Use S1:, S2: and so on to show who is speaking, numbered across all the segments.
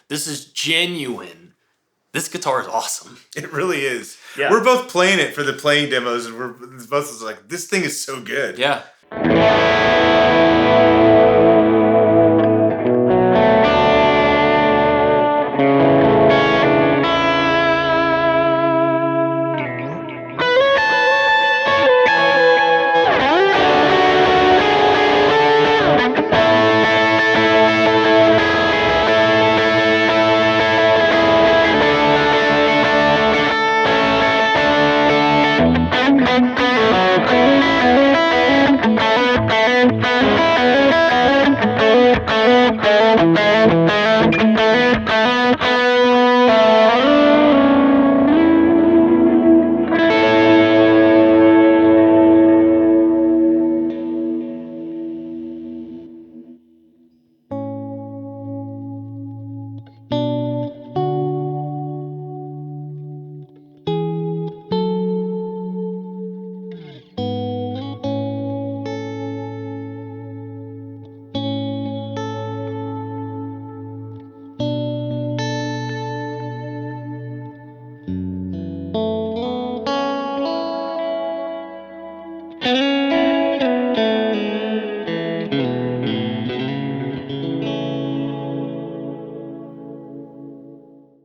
S1: This is genuine. This guitar is awesome.
S2: It really is.
S1: Yeah.
S2: We're both playing it for the playing demos, and we're both like, this thing is so good.
S1: Yeah.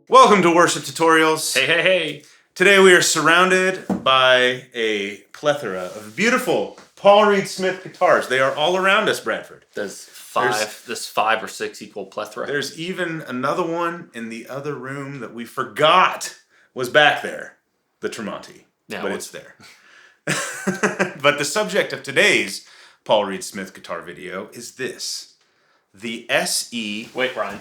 S2: Welcome to Worship Tutorials.
S1: Hey, hey, hey.
S2: Today we are surrounded by a plethora of beautiful Paul Reed Smith guitars. They are all around us, Bradford.
S1: This 5 or 6 equal plethora.
S2: There's even another one in the other room that we forgot was back there. The Tremonti.
S1: Yeah,
S2: but it's there. But the subject of today's Paul Reed Smith guitar video is this. The SE
S1: Wait, Brian.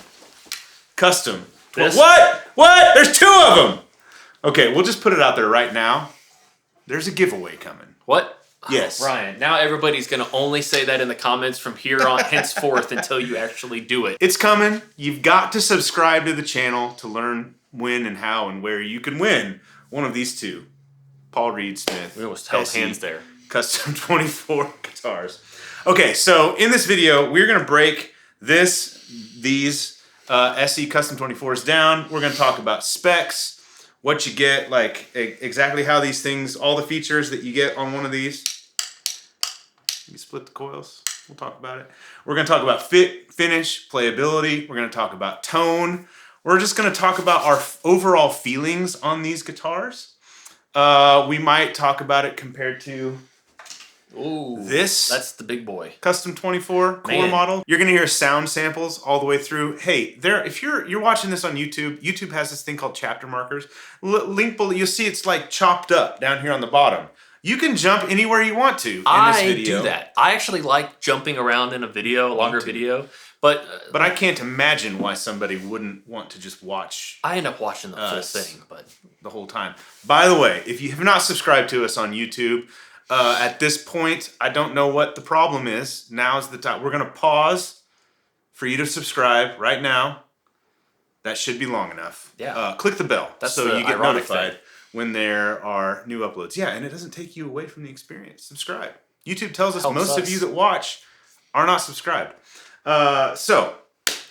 S2: Custom.
S1: This?
S2: What? There's 2 of them! Okay, we'll just put it out there right now. There's a giveaway coming.
S1: What?
S2: Yes.
S1: Oh, Brian, now everybody's going to only say that in the comments from here on henceforth until you actually do it.
S2: It's coming. You've got to subscribe to the channel to learn when and how and where you can win one of these 2. Paul Reed Smith.
S1: We almost held
S2: SE
S1: hands there.
S2: Custom 24 guitars. Okay, so in this video, we're going to break these SE Custom 24s down. We're going to talk about specs, what you get, like exactly how these things, all the features that you get on one of these. You split the coils. We'll talk about it. We're going to talk about fit, finish, playability. We're going to talk about tone. We're just going to talk about our overall feelings on these guitars. We might talk about it compared to this.
S1: That's the big boy.
S2: Custom 24 core model. You're gonna hear sound samples all the way through. Hey, if you're watching this on YouTube, YouTube has this thing called chapter markers. Link below, you'll see it's like chopped up down here on the bottom. You can jump anywhere you want to in this video.
S1: I do that. I actually like jumping around in a video, a longer video, but
S2: I can't imagine why somebody wouldn't want to just watch.
S1: I end up watching the full thing, but
S2: the whole time. By the way, if you have not subscribed to us on YouTube, at this point, I don't know what the problem is. Now's the time. We're going to pause for you to subscribe right now. That should be long enough.
S1: Yeah.
S2: Click the bell so you get notified when there are new uploads. Yeah, and it doesn't take you away from the experience. Subscribe. YouTube tells us most of you that watch are not subscribed. So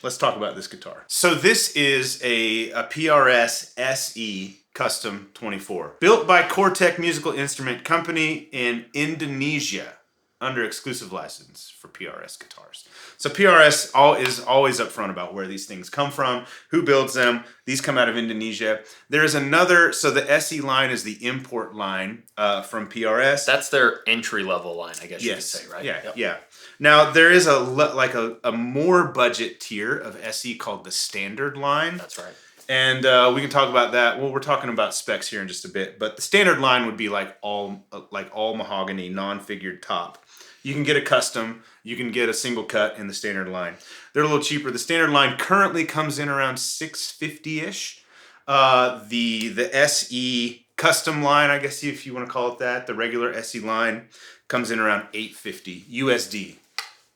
S2: let's talk about this guitar. So this is a PRS SE Custom 24. Built by Cortec Musical Instrument Company in Indonesia under exclusive license for PRS guitars. So PRS is always upfront about where these things come from, who builds them. These come out of Indonesia. There is another, so the SE line is the import line from PRS.
S1: That's their entry-level line, I guess you could say, right?
S2: Yeah,
S1: yep.
S2: Yeah. Now, there is a more budget tier of SE called the standard line.
S1: That's right.
S2: And we can talk about that. Well, we're talking about specs here in just a bit, but the standard line would be like all mahogany, non-figured top. You can get a custom. You can get a single cut in the standard line. They're a little cheaper. The standard line currently comes in around $650-ish. The SE custom line, I guess if you want to call it that, the regular SE line comes in around $850 USD,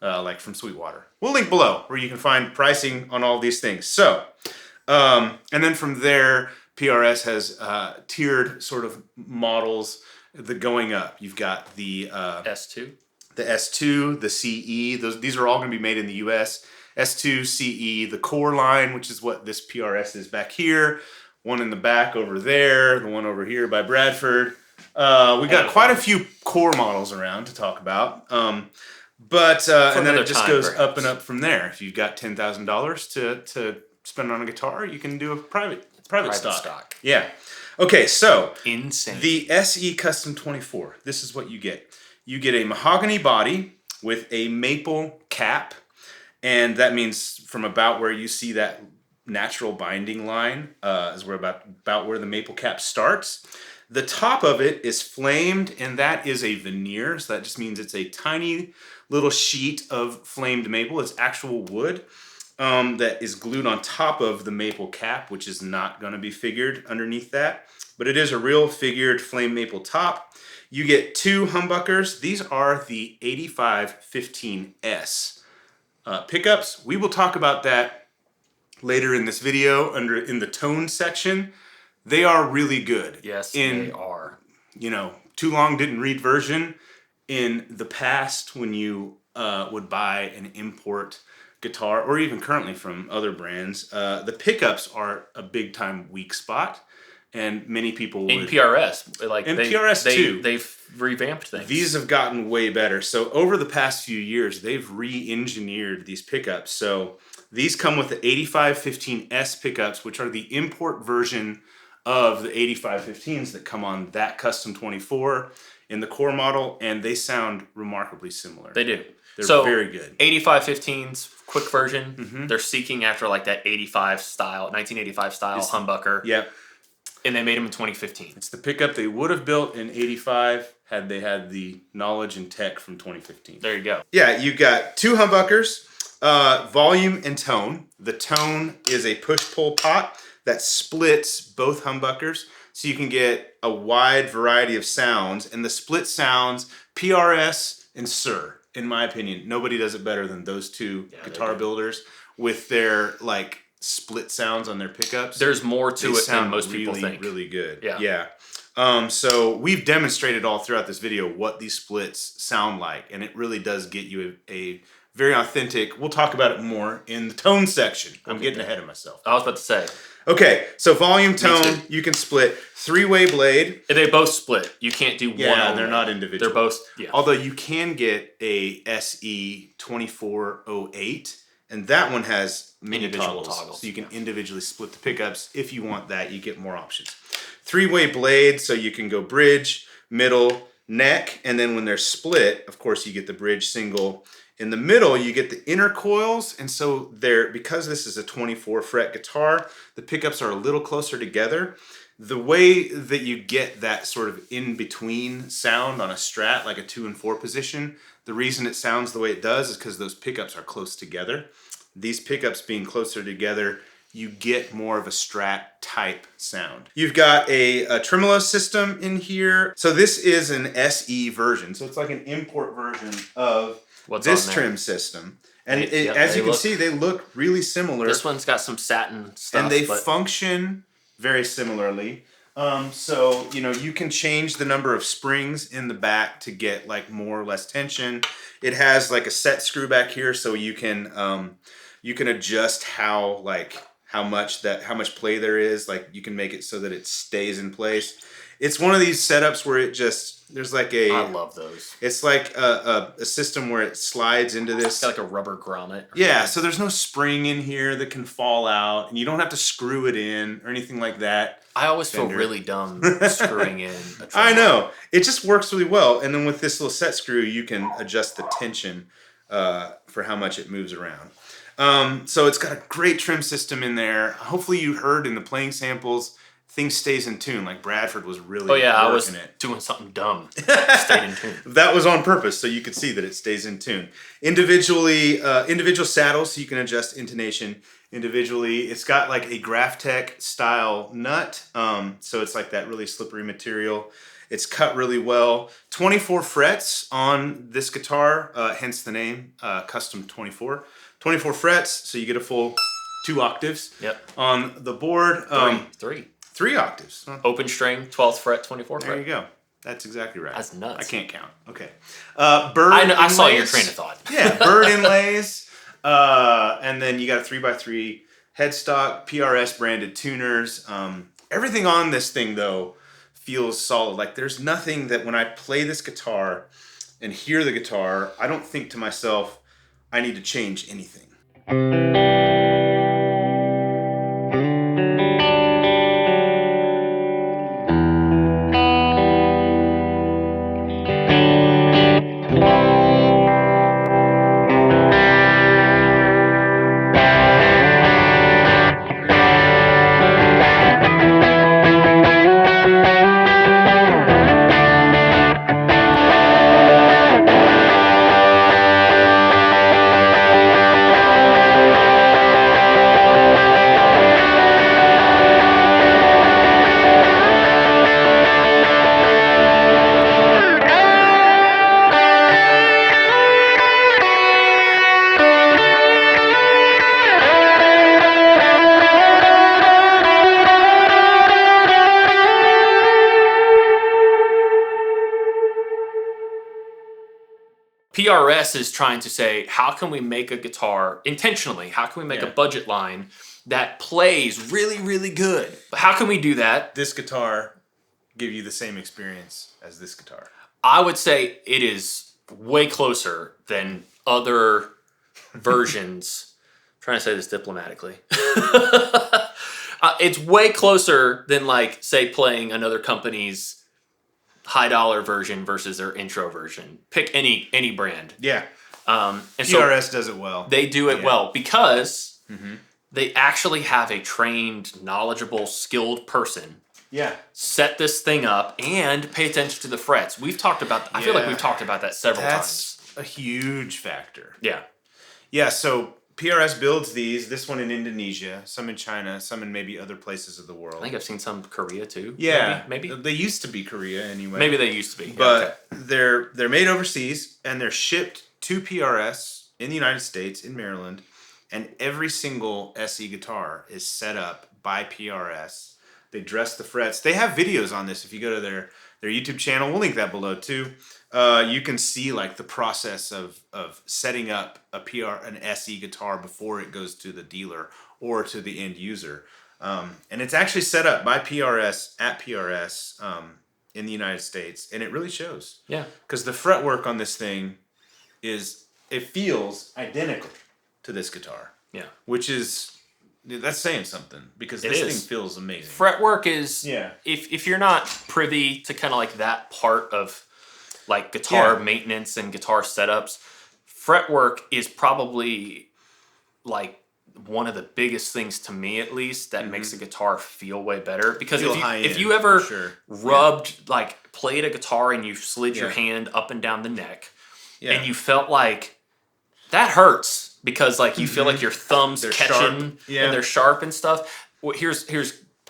S2: like from Sweetwater. We'll link below where you can find pricing on all these things. So. And then from there, PRS has tiered sort of models going up. You've got the
S1: S2,
S2: the CE. These are all going to be made in the U.S. S2 CE, the core line, which is what this PRS is back here. One in the back over there, the one over here by Bradford. We got quite a few core models around to talk about. And then it just goes up and up from there. If you've got $10,000 to spend on a guitar, you can do a private stock. Yeah. Okay, so
S1: insane.
S2: The SE Custom 24. This is what you get. You get a mahogany body with a maple cap, and that means from about where you see that natural binding line is where about where the maple cap starts. The top of it is flamed, and that is a veneer, so that just means it's a tiny little sheet of flamed maple. It's actual wood that is glued on top of the maple cap, which is not going to be figured underneath that, but it is a real figured flame maple top. You get 2 humbuckers. These are the 8515S pickups. We will talk about that later in this video in the tone section. They are really good.
S1: Yes, they are.
S2: Too long didn't read version. In the past, when you would buy an import guitar, or even currently from other brands, the pickups are a big time weak spot. And many people would...
S1: In PRS.
S2: PRS too.
S1: They've revamped things.
S2: These have gotten way better. So over the past few years, they've re-engineered these pickups. So these come with the 8515S pickups, which are the import version of the 8515s that come on that Custom 24 in the core model, and they sound remarkably similar.
S1: They do.
S2: They're very good.
S1: 8515s, quick version. They're seeking after like that 1985 style humbucker.
S2: Yep.
S1: And they made them in 2015.
S2: It's the pickup they would have built in 85 had they had the knowledge and tech from 2015.
S1: There you go.
S2: Yeah, you got 2 humbuckers, volume and tone. The tone is a push-pull pot that splits both humbuckers, so you can get a wide variety of sounds. And the split sounds, PRS and SE, in my opinion, nobody does it better than those two guitar builders with their split sounds on their pickups.
S1: There's more to it than most people think.
S2: Really good.
S1: Yeah.
S2: So we've demonstrated all throughout this video what these splits sound like, and it really does get you a very authentic. We'll talk about it more in the tone section. I'm getting ahead of myself.
S1: I was about to say.
S2: Okay, so volume, tone, you can split 3-way blade.
S1: They both split. You can't do one.
S2: Yeah, they're not individual.
S1: They're both. Yeah.
S2: Although you can get a SE 2408. And that one has many toggles, so you can individually split the pickups. If you want that, you get more options. 3-way blade, so you can go bridge, middle, neck, and then when they're split, of course, you get the bridge single. In the middle, you get the inner coils, and so because this is a 24-fret guitar, the pickups are a little closer together. The way that you get that sort of in-between sound on a Strat, like a 2 and 4 position, the reason it sounds the way it does is because those pickups are close together. These pickups being closer together, you get more of a Strat type sound. You've got a tremolo system in here. So this is an SE version. So it's like an import version of this trim system. And as you can see, they look really similar.
S1: This one's got some satin stuff.
S2: And they function very similarly. So, you can change the number of springs in the back to get more or less tension. It has a set screw back here, so you can adjust how much play there is. You can make it so that it stays in place. It's one of these setups where there's
S1: I love those.
S2: It's like a system where it slides into this.
S1: It's got like a rubber grommet.
S2: Yeah, so there's no spring in here that can fall out, and you don't have to screw it in or anything like that.
S1: I always feel really dumb screwing in a
S2: I know. It just works really well. And then with this little set screw, you can adjust the tension for how much it moves around. So it's got a great trim system in there. Hopefully you heard in the playing samples, things stays in tune. Like Bradford was really working
S1: I was
S2: it.
S1: doing something dumb. Stayed in tune.
S2: That was on purpose, so you could see that it stays in tune. Individual saddles, so you can adjust intonation individually. It's got a Graphtec style nut, so it's like that really slippery material. It's cut really well. 24 frets on this guitar, hence the name, Custom 24. 24 frets, so you get a full 2 octaves.
S1: Yep.
S2: On the board. Three octaves.
S1: Open string, 12th fret, 24th fret.
S2: There you go. That's exactly right.
S1: That's nuts.
S2: I can't count. Okay. Bird
S1: I saw your train of thought.
S2: Yeah, bird inlays. And then you got a 3x3 headstock, PRS branded tuners. Everything on this thing though feels solid. Like there's nothing that when I play this guitar and hear the guitar, I don't think to myself, I need to change anything.
S1: PRS is trying to say, how can we make a guitar intentionally? How can we make a budget line that plays really, really good? But how can we do that?
S2: This guitar give you the same experience as this guitar?
S1: I would say it is way closer than other versions. I'm trying to say this diplomatically. It's way closer than, like, say, playing another company's high dollar version versus their intro version. Pick any brand.
S2: Yeah.
S1: And
S2: PRS does it well.
S1: They do it well because they actually have a trained, knowledgeable, skilled person set this thing up and pay attention to the frets. We've talked about, I feel like we've talked about that several times.
S2: That's a huge factor.
S1: Yeah.
S2: Yeah, so PRS builds these, this one in Indonesia, some in China, some in maybe other places of the world.
S1: I think I've seen some Korea too.
S2: Yeah.
S1: Maybe.
S2: They used to be Korea anyway.
S1: Maybe they used to be.
S2: But they're made overseas and they're shipped to PRS in the United States, in Maryland. And every single SE guitar is set up by PRS. They dress the frets. They have videos on this. If you go to their YouTube channel, we'll link that below too. You can see like the process of setting up an SE guitar before it goes to the dealer or to the end user. And it's actually set up by PRS at PRS in the United States. And it really shows.
S1: Yeah.
S2: Because the fretwork on this thing it feels identical to this guitar.
S1: Yeah.
S2: Which is... That's saying something because this thing feels amazing.
S1: Fretwork is, if you're not privy to kind of like that part of like guitar maintenance and guitar setups, fretwork is probably like one of the biggest things to me, at least, that makes a guitar feel way better. Because if you ever played a guitar and you slid your hand up and down the neck and you felt like that hurts. Because like you feel like your thumbs catching and they're sharp and stuff. Well, here's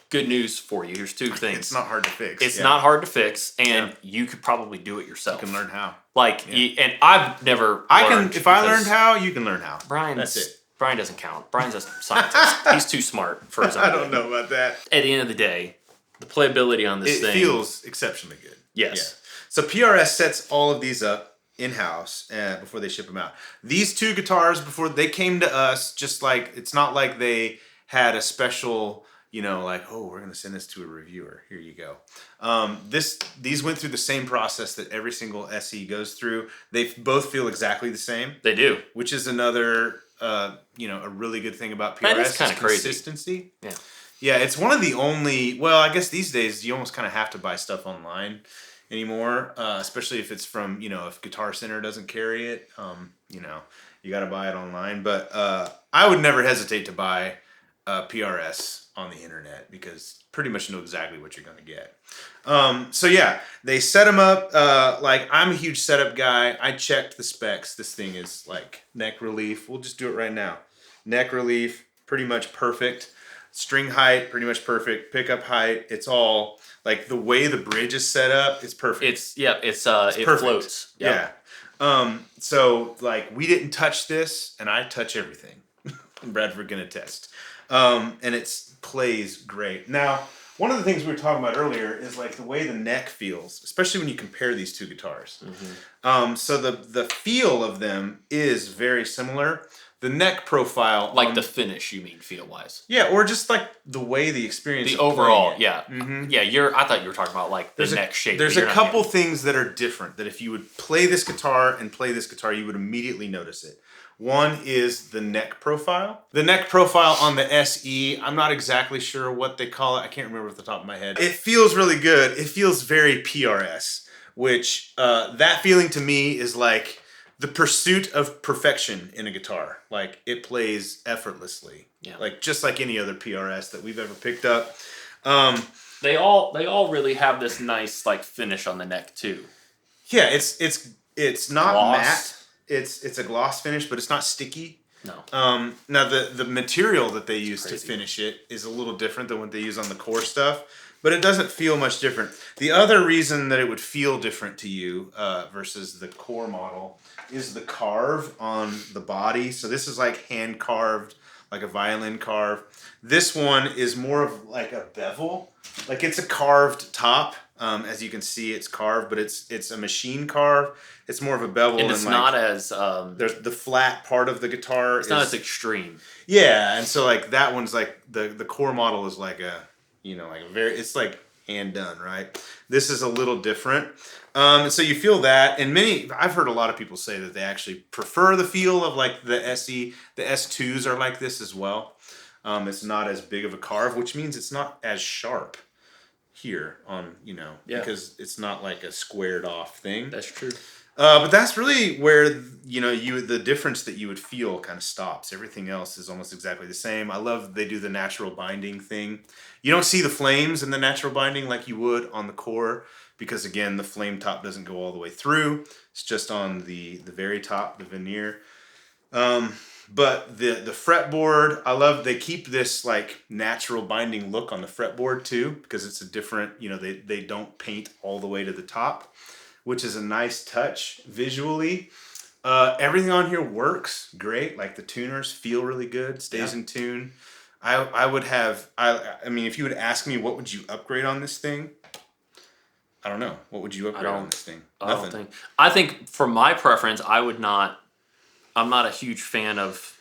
S1: good news for you. Here's two things.
S2: It's not hard to fix.
S1: It's not hard to fix, and you could probably do it yourself.
S2: You can learn how.
S1: And I've never.
S2: If I learned how, you can learn how.
S1: That's it. Brian doesn't count. Brian's a scientist. He's too smart for his own.
S2: I don't know about that.
S1: At the end of the day, the playability on this thing
S2: feels exceptionally good.
S1: Yes.
S2: Yeah. So PRS sets all of these up in-house before they ship them out. These two guitars, before they came to us, just like, it's not like they had a special, like, oh, we're going to send this to a reviewer. Here you go. These went through the same process that every single SE goes through. They both feel exactly the same.
S1: They do.
S2: Which is another, a really good thing about PRS.
S1: That is kind of crazy.
S2: Consistency.
S1: Yeah.
S2: Yeah, it's one of the only, well, I guess these days you almost kind of have to buy stuff online anymore, especially if it's from, if Guitar Center doesn't carry it, you got to buy it online. But I would never hesitate to buy PRS on the internet because pretty much know exactly what you're going to get. So yeah, they set them up. Like, I'm a huge setup guy. I checked the specs. This thing is like neck relief. We'll just do it right now. Neck relief, pretty much perfect. String height, pretty much perfect. Pickup height, it's all like the way the bridge is set up. It's perfect. It
S1: perfect. Floats.
S2: Yep. Yeah. So like we didn't touch this, and I touch everything. Bradford can attest. And it plays great. Now, one of the things we were talking about earlier is like the way the neck feels, especially when you compare these two guitars. So the feel of them is very similar, The neck profile,
S1: like the finish, you mean feel wise?
S2: Yeah, or just like the way the experience.
S1: The overall, yeah, yeah. I thought you were talking about like the neck shape.
S2: There's a couple things that are different that if you would play this guitar and play this guitar, you would immediately notice it. One is the neck profile. The neck profile on the SE, I'm not exactly sure what they call it. I can't remember off the top of my head. It feels really good. It feels very PRS, which that feeling to me is like the pursuit of perfection in a guitar. Like it plays effortlessly. Yeah. Like just like any other PRS that we've ever picked up.
S1: They all really have this nice like finish on the neck too.
S2: Yeah, it's not gloss. Matte. It's a gloss finish, but it's not sticky.
S1: No.
S2: Now the material that they use to finish it is a little different than what they use on the core stuff, but it doesn't feel much different. The other reason that it would feel different to you versus the core model is the carve on the body. So this is like hand carved, like a violin carve. This one is more of like a bevel. Like it's a carved top. As you can see, it's carved, but it's a machine carve. It's more of a bevel,
S1: and it's like, not as
S2: there's the flat part of the guitar.
S1: It's not as extreme.
S2: Yeah, and so like that one's like the core model is like a like a very, it's like hand done, right? This is a little different. So you feel that, and I've heard a lot of people say that they actually prefer the feel of like the SE. The S2s are like this as well. It's not as big of a carve, which means it's not as sharp here on, because it's not like a squared off thing.
S1: That's true.
S2: But that's really where, the difference that you would feel kind of stops. Everything else is almost exactly the same. I love they do the natural binding thing. You don't see the flames in the natural binding like you would on the core because, again, the flame top doesn't go all the way through. It's just on the very top, the veneer. But the fretboard, I love they keep this like natural binding look on the fretboard too because it's a different, they don't paint all the way to the top, which is a nice touch visually. Everything on here works great. Like the tuners feel really good, stays in tune. I mean, if you would ask me what would you upgrade on this thing, I don't know. What would you upgrade on this thing? Nothing.
S1: I think for my preference, I'm not a huge fan of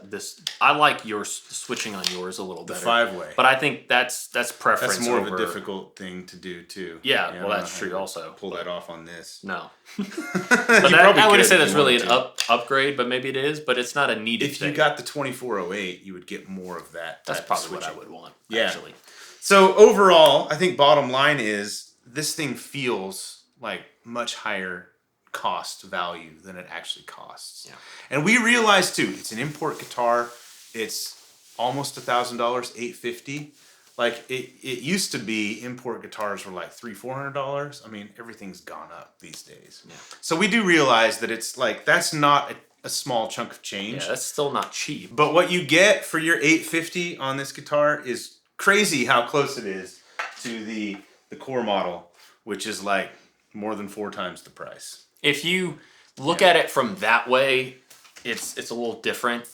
S1: this. I like yours switching on yours a little better.
S2: The 5-way.
S1: But I think that's preference.
S2: That's more of a difficult thing to do too.
S1: Yeah, well that's true also.
S2: Pull that off on this.
S1: No. But I wouldn't say that's really an upgrade, but maybe it is, but it's not a needed thing.
S2: If you got the 2408, you would get more of that.
S1: That's probably what I would want, actually.
S2: So overall, I think bottom line is this thing feels like much higher cost value than it actually costs. Yeah. And we realize too, it's an import guitar. It's almost $1,000, $850. Like it used to be import guitars were like $300-$400. I mean, everything's gone up these days. Yeah. So we do realize that it's like that's not a small chunk of change.
S1: Yeah, that's still not cheap.
S2: But what you get for your $850 on this guitar is crazy how close it is to the core model, which is like more than 4 times the price.
S1: If you look at it from that way, it's a little different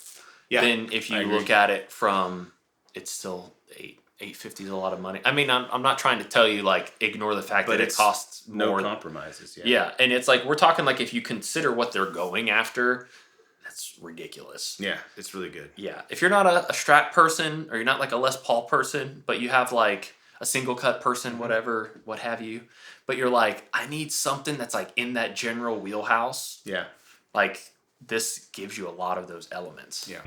S1: than if you look at it from it's still $850 is a lot of money. I mean, I'm not trying to tell you like ignore the fact that it costs more.
S2: No compromises.
S1: Yeah, and it's like we're talking like if you consider what they're going after, that's ridiculous.
S2: Yeah, it's really good.
S1: Yeah, if you're not a Strat person or you're not like a Les Paul person, but you have like a single cut person, whatever, what have you. But you're like, I need something that's like in that general wheelhouse.
S2: Yeah.
S1: Like this gives you a lot of those elements.
S2: Yeah.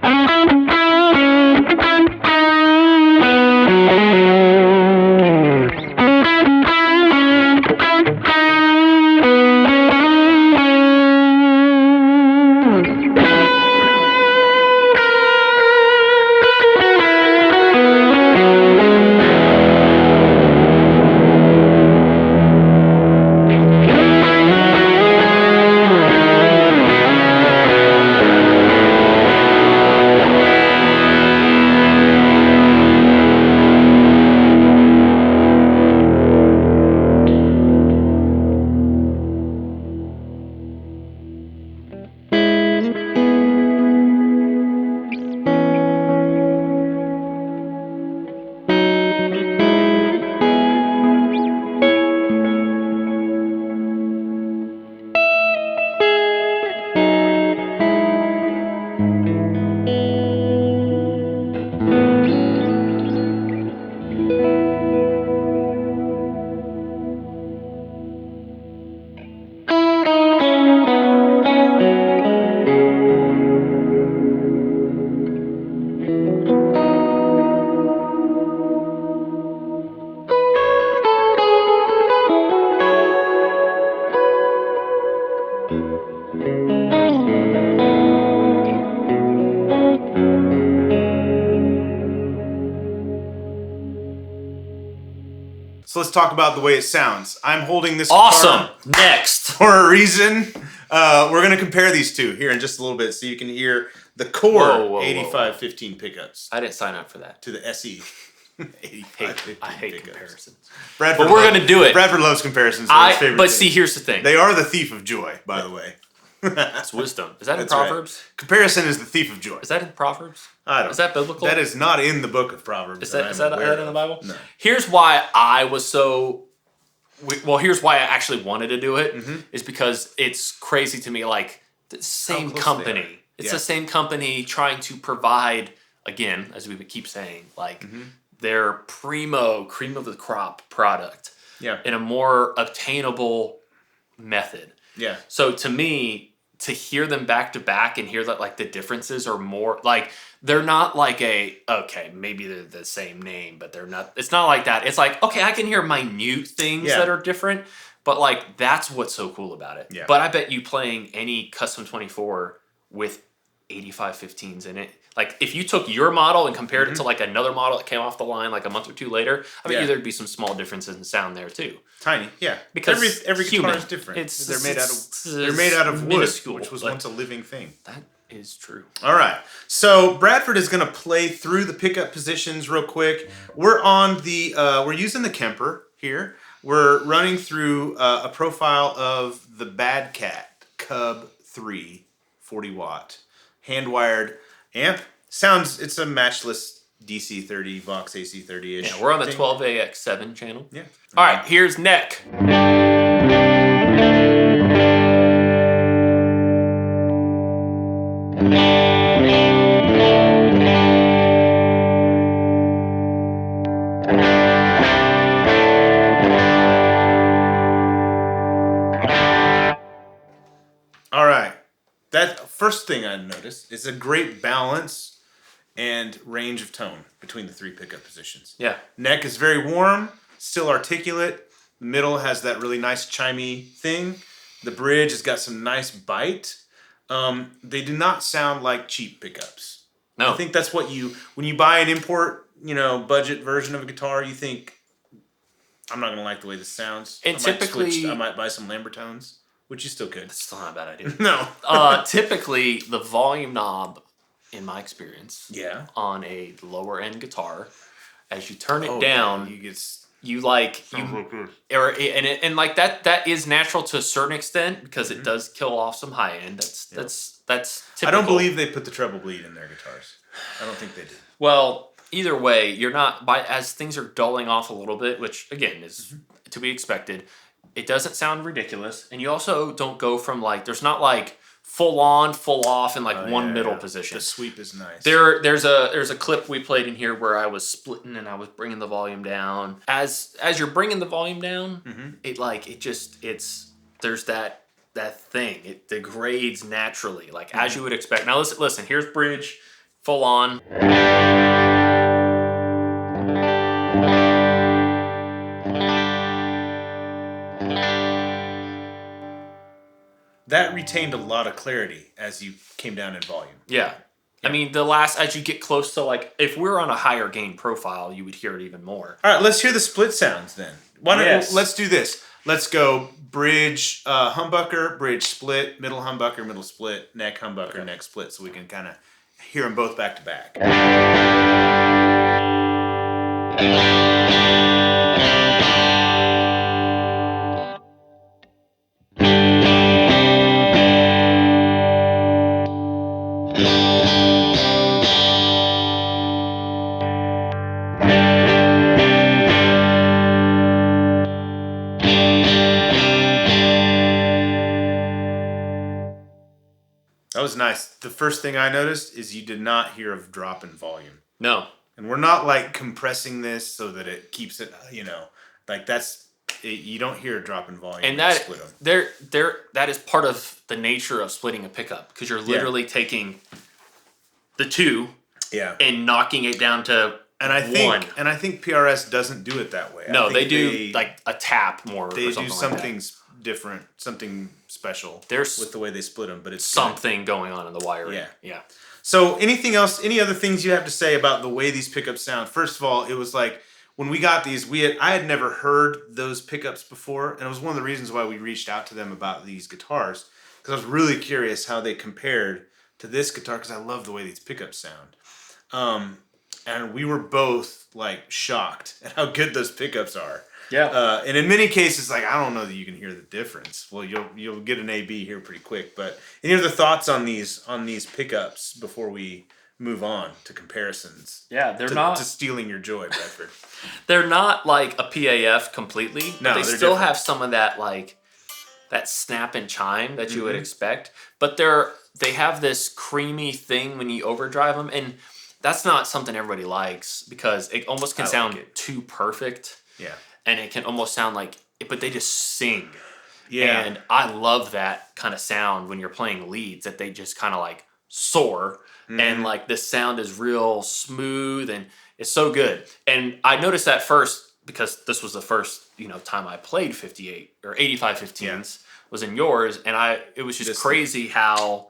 S2: So let's talk about the way it sounds. I'm holding this
S1: Awesome.
S2: guitar
S1: Next.
S2: for a reason. We're going to compare these two here in just a little bit so you can hear the core 8515 pickups
S1: I didn't sign up for that.
S2: to the SE.
S1: I hate comparisons.
S2: Bradford
S1: But we're going to do it.
S2: Bradford loves comparisons. They're his favorite
S1: But
S2: thing.
S1: see, here's the thing.
S2: They are the thief of joy, by the way.
S1: That's wisdom. Is that in
S2: That's right.
S1: Proverbs?
S2: Comparison is the thief of joy.
S1: Is that in Proverbs?
S2: I don't.
S1: Is that biblical?
S2: That is not in the book of Proverbs.
S1: Is that in the Bible?
S2: No.
S1: Here's why I was so. Well, here's why I actually wanted to do it is because it's crazy to me. Like the same company. It's the same company trying to provide, again, as we would keep saying, like their cream of the crop product in a more obtainable method.
S2: Yeah.
S1: So to me, to hear them back to back and hear that like the differences are more like they're not like maybe they're the same name, but they're not. It's not like that. It's like, okay, I can hear minute things that are different, but like that's what's so cool about it.
S2: Yeah.
S1: But I bet you playing any custom 24 with 8515s in it, like if you took your model and compared it to like another model that came off the line like a month or two later, I bet you there'd be some small differences in sound there too.
S2: Tiny, yeah.
S1: Because
S2: every guitar is different. They're made out of wood, which was once a living thing.
S1: That is true.
S2: All right, so Bradford is going to play through the pickup positions real quick. We're on the we're using the Kemper here. We're running through a profile of the Bad Cat Cub 3 40-watt hand-wired amp. It's a matchless DC 30 Vox AC 30-ish.
S1: Yeah, we're on the 12AX7 channel.
S2: Yeah.
S1: All right, here's neck.
S2: All right. That first thing I noticed is a great balance and range of tone between the three pickup positions.
S1: Yeah.
S2: Neck is very warm, still articulate. The middle has that really nice chimey thing. The bridge has got some nice bite. They do not sound like cheap pickups.
S1: No.
S2: I think that's what when you buy an import, budget version of a guitar, you think, I'm not going to like the way this sounds.
S1: And typically,
S2: I might buy some Lambertones, which you still could.
S1: That's still not a bad idea.
S2: No.
S1: Typically, the volume knob, in my experience,
S2: Yeah.
S1: on a lower end guitar, as you turn it down,
S2: Yeah,
S1: like that is natural to a certain extent because it does kill off some high end. That's typical.
S2: I don't believe they put the treble bleed in their guitars. I don't think they did.
S1: Well, either way, you're not as things are dulling off a little bit, which again is to be expected. It doesn't sound ridiculous, and you also don't go from like there's not like full on, full off in like one middle position.
S2: The sweep is nice.
S1: There's a clip we played in here where I was splitting and I was bringing the volume down. As you're bringing the volume down, there's that thing. It degrades naturally, like as you would expect. Now listen. Here's bridge, full on.
S2: That retained a lot of clarity as you came down in volume.
S1: Yeah. I mean, as you get close to like, if we're on a higher gain profile, you would hear it even more.
S2: All right, let's hear the split sounds then. Let's do this. Let's go bridge, humbucker, bridge split, middle humbucker, middle split, neck humbucker, neck split, so we can kind of hear them both back to back. That was nice. The first thing I noticed is you did not hear a drop in volume.
S1: No.
S2: And we're not like compressing this so that it keeps it, like you don't hear a drop in volume.
S1: And that is part of the nature of splitting a pickup because you're literally taking the two and knocking it down to one.
S2: And I think PRS doesn't do it that way.
S1: No, they do like a tap more.
S2: They do something different, something special with the way they split them, but it's
S1: something going on in the wiring. Yeah.
S2: So anything else, any other things you have to say about the way these pickups sound? First of all, it was like when we got these, I had never heard those pickups before, and it was one of the reasons why we reached out to them about these guitars, because I was really curious how they compared to this guitar, because I love the way these pickups sound. And we were both like shocked at how good those pickups are.
S1: Yeah.
S2: And in many cases, like, I don't know that you can hear the difference. Well, you'll get an AB here pretty quick. But any other thoughts on these pickups before we move on to comparisons?
S1: Yeah, they're not
S2: to stealing your joy, Bradford.
S1: They're not like a PAF completely, but
S2: No,
S1: they
S2: they're
S1: still
S2: different.
S1: have some of that like that snap and chime that you would
S2: Mhm.
S1: expect. But they have this creamy thing when you overdrive them, and that's not something everybody likes because it almost can
S2: I like
S1: sound
S2: it.
S1: too perfect.
S2: Yeah.
S1: And it can almost sound like, but they just sing.
S2: Yeah.
S1: And I love that kind of sound when you're playing leads, that they just kind of like soar.
S2: Mhm.
S1: And like this sound is real smooth and it's so good. And I noticed that first because this was the first, time I played 58 or 85 15s was in yours. And it was just crazy how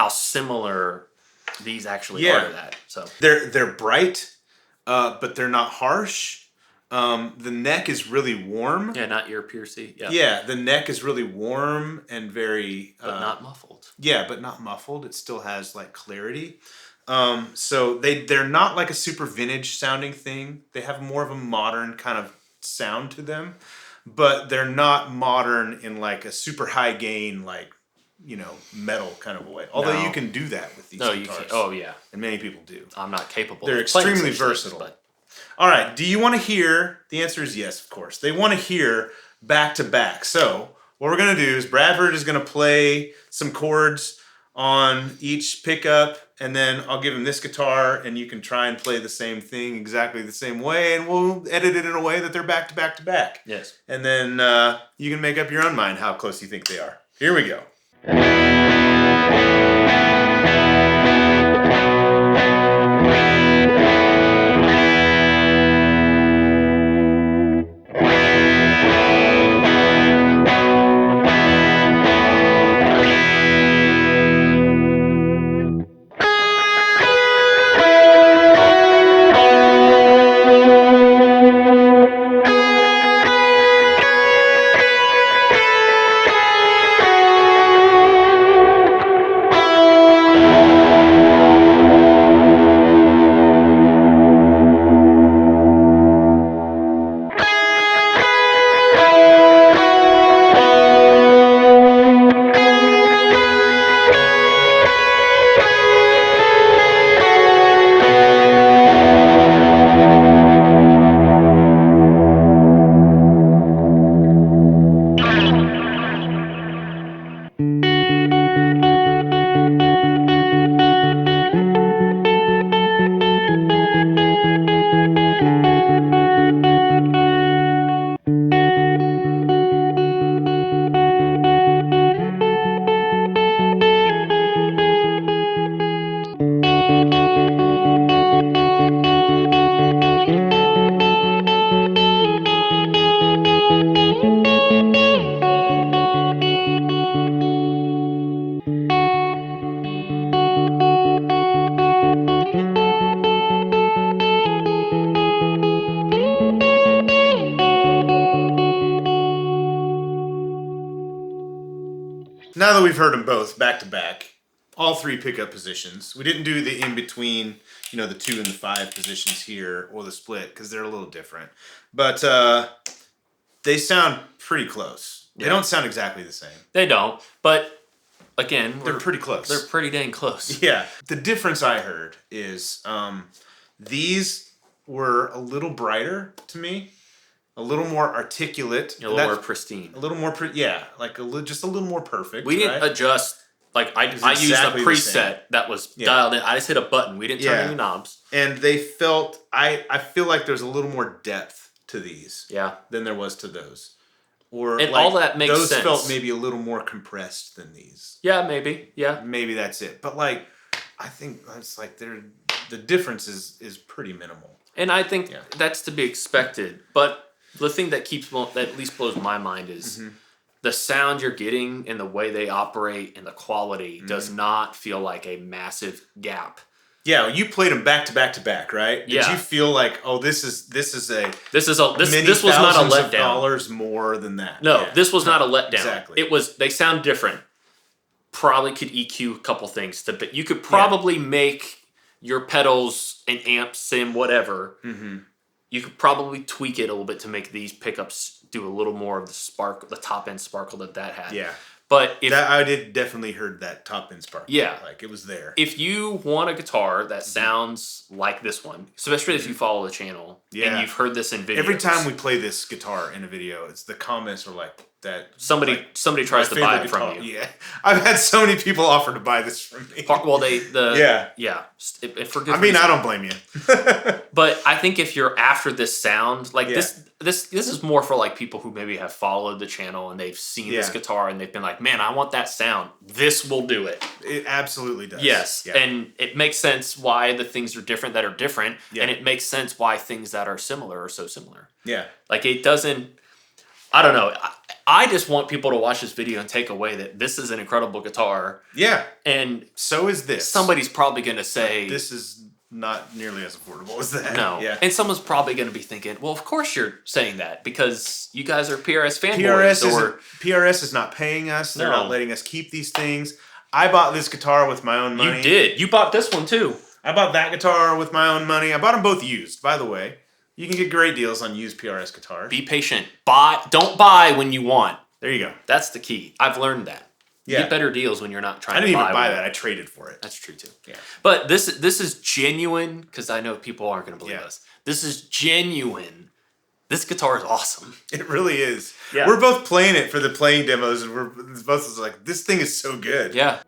S1: similar these actually are to that. So
S2: they're bright, but they're not harsh. The neck is really warm.
S1: yeah, not ear piercing. Yeah.
S2: Yeah, the neck is really warm and very...
S1: But not muffled.
S2: Yeah, but not muffled. It still has like clarity. So they're not like a super vintage sounding thing. They have more of a modern kind of sound to them, but they're not modern in like a super high gain, like, metal kind of a way. Although you can do that with these guitars.
S1: You can. Oh yeah,
S2: and many people do.
S1: I'm not capable.
S2: They're
S1: of playing
S2: extremely
S1: such
S2: versatile.
S1: things, but
S2: All right. Do you want to hear? The answer is yes, of course. They want to hear back to back. So what we're going to do is Bradford is going to play some chords on each pickup, and then I'll give him this guitar, and you can try and play the same thing exactly the same way, and we'll edit it in a way that they're back to back to back.
S1: Yes.
S2: And then you can make up your own mind how close you think they are. Here we go. Now that we've heard them both back to back, all three pickup positions, we didn't do the in between, the 2 and the 5 positions here or the split because they're a little different. But they sound pretty close. Yeah. They don't sound exactly the same.
S1: They don't, but again,
S2: they're pretty close.
S1: They're pretty dang close.
S2: Yeah. The difference I heard is these were a little brighter to me. A little more articulate.
S1: A little more pristine.
S2: A little more, like just a little more perfect.
S1: We didn't adjust. Like I used a preset that was dialed in. I just hit a button. We didn't turn any knobs.
S2: And they felt, I feel like there's a little more depth to these.
S1: Yeah.
S2: Than there was to those. Or
S1: and all that makes sense.
S2: Those felt maybe a little more compressed than these.
S1: Yeah, maybe. Yeah.
S2: Maybe that's it. But like, I think it's like the difference is pretty minimal.
S1: And I think that's to be expected. But the thing that at least blows my mind is the sound you're getting and the way they operate and the quality does not feel like a massive gap
S2: Yeah, you played them back to back to back, right? Did you feel like, oh, this was not a letdown. Dollars more than that.
S1: No, this was not a letdown.
S2: Exactly.
S1: They sound different. Probably could EQ a couple things, but you could probably make your pedals and amp sim whatever.
S2: Mm-hmm.
S1: You could probably tweak it a little bit to make these pickups do a little more of the top end sparkle that had.
S2: Yeah.
S1: But
S2: I did definitely heard that top end sparkle.
S1: Yeah.
S2: Like it was there.
S1: If you want a guitar that sounds like this one, especially if you follow the channel and you've heard this in videos.
S2: Every time we play this guitar in a video, the comments are like that.
S1: Somebody tries to buy it from you.
S2: Yeah. I've had so many people offer to buy this from me. I don't blame you.
S1: But I think if you're after this sound, this is more for like people who maybe have followed the channel and they've seen this guitar and they've been like, man, I want that sound. This will do it.
S2: It absolutely does.
S1: Yes. Yeah. And it makes sense why the things are different that are different. Yeah. And it makes sense why things that are similar are so similar.
S2: Yeah.
S1: Like it doesn't, I don't know. I just want people to watch this video and take away that this is an incredible guitar.
S2: Yeah.
S1: And
S2: so is this.
S1: Somebody's probably going to say,
S2: this is not nearly as affordable as that.
S1: No.
S2: Yeah.
S1: And someone's probably going to be thinking, well, of course you're saying that because you guys are PRS fanboys.
S2: PRS is not paying us. They're not letting us keep these things. I bought this guitar with my own money.
S1: You did. You bought this one too.
S2: I bought that guitar with my own money. I bought them both used, by the way. You can get great deals on used PRS guitars.
S1: Be patient. Don't buy when you want.
S2: There you go.
S1: That's the key. I've learned that. You get better deals when you're not trying to buy.
S2: I didn't even buy that. I traded for it.
S1: That's true too.
S2: Yeah.
S1: But this is genuine because I know people aren't going to believe us. This is genuine. This guitar is awesome.
S2: It really is.
S1: Yeah.
S2: We're both playing it for the playing demos and we're both like, this thing is so good.
S1: Yeah.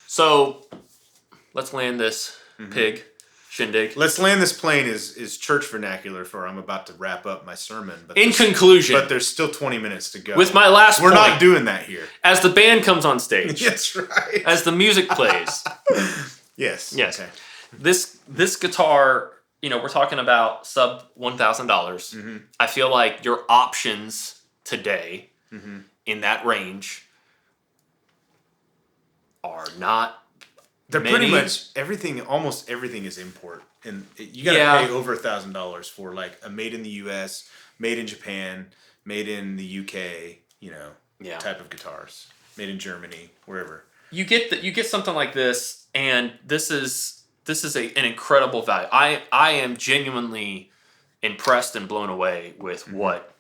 S1: So let's land this pig shindig.
S2: Let's land this plane is church vernacular for I'm about to wrap up my sermon. But
S1: in conclusion.
S2: But there's still 20 minutes to go.
S1: With my last
S2: We're not doing that here.
S1: As the band comes on stage.
S2: That's right.
S1: As the music plays.
S2: Yes.
S1: Okay. This guitar, we're talking about sub $1,000. Mm-hmm. I feel like your options today in that range are not.
S2: They're pretty much everything. Almost everything is import, and you got to pay over $1,000 for like a made in the U.S., made in Japan, made in the U.K. Type of guitars, made in Germany, wherever.
S1: You get something like this, and this is an incredible value. I am genuinely impressed and blown away with what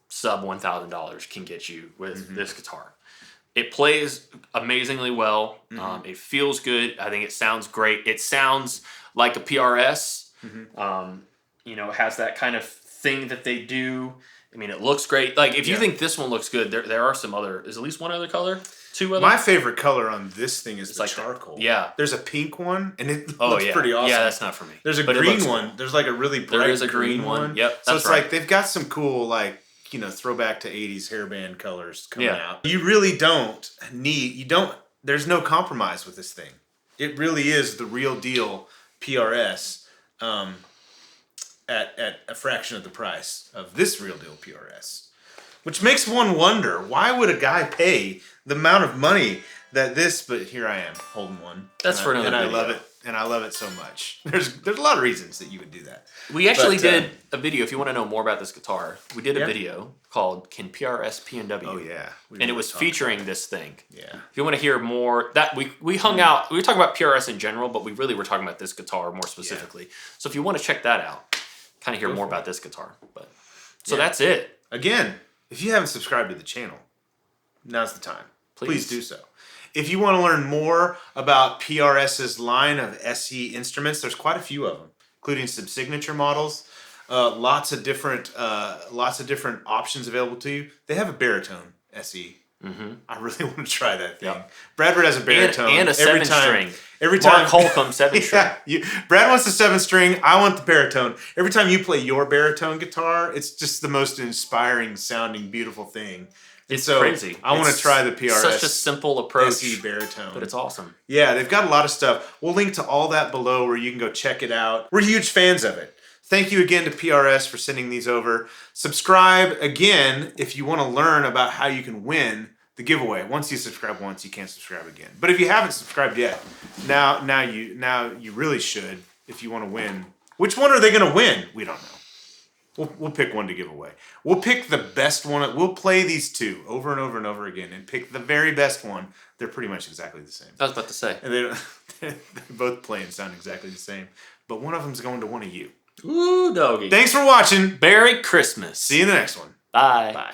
S1: sub $1,000 can get you with this guitar. It plays amazingly well. It feels good. I think it sounds great. It sounds like a PRS. It has that kind of thing that they do. I mean, it looks great. Like, if you think this one looks good, there are some other... Is at least one other color? Two other?
S2: My favorite color on this thing is the charcoal. There's a pink one, and it looks pretty awesome.
S1: Yeah, that's not for me.
S2: There's a green one. There's like a really bright
S1: There is a green one. Yep,
S2: so it's like they've got some cool, like, throwback to 80s hairband colors coming out. You really there's no compromise with this thing. It really is the real deal PRS at a fraction of the price of this real deal PRS. Which makes one wonder, why would a guy pay the amount of money that but here I am holding one.
S1: That's for another video.
S2: I love it. And I love it so much. There's a lot of reasons that you would do that.
S1: We actually did a video. If you want to know more about this guitar, we did a video called "Can PRS P&W?"
S2: Oh yeah,
S1: and it was featuring this thing.
S2: Yeah.
S1: If you want to hear more, that we hung out. We were talking about PRS in general, but we really were talking about this guitar more specifically. So if you want to check that out, kind of hear more about this guitar. But so that's it.
S2: Again, if you haven't subscribed to the channel, now's the time. Please do so. If you want to learn more about PRS's line of SE instruments, there's quite a few of them, including some signature models. Lots of different options available to you. They have a baritone SE. I really want to try that thing. Yep. Bradford has a baritone
S1: and a 7-string.
S2: Every time,
S1: Mark Holcomb 7-string.
S2: Brad wants a 7-string. I want the baritone. Every time you play your baritone guitar, it's just the most inspiring sounding, beautiful thing.
S1: It's crazy.
S2: I want to try the PRS.
S1: Such a simple approach.
S2: SE baritone.
S1: But it's awesome.
S2: Yeah, they've got a lot of stuff. We'll link to all that below where you can go check it out. We're huge fans of it. Thank you again to PRS for sending these over. Subscribe again if you want to learn about how you can win the giveaway. Once you subscribe once, you can't subscribe again. But if you haven't subscribed yet, now you really should if you want to win. Which one are they going to win? We don't know. We'll pick one to give away. We'll pick the best one. We'll play these two over and over and over again and pick the very best one. They're pretty much exactly the same.
S1: I was about to say.
S2: And they both play and sound exactly the same. But one of them's going to one of you.
S1: Ooh, doggy.
S2: Thanks for watching.
S1: Merry Christmas.
S2: See you in the next one.
S1: Bye.
S2: Bye.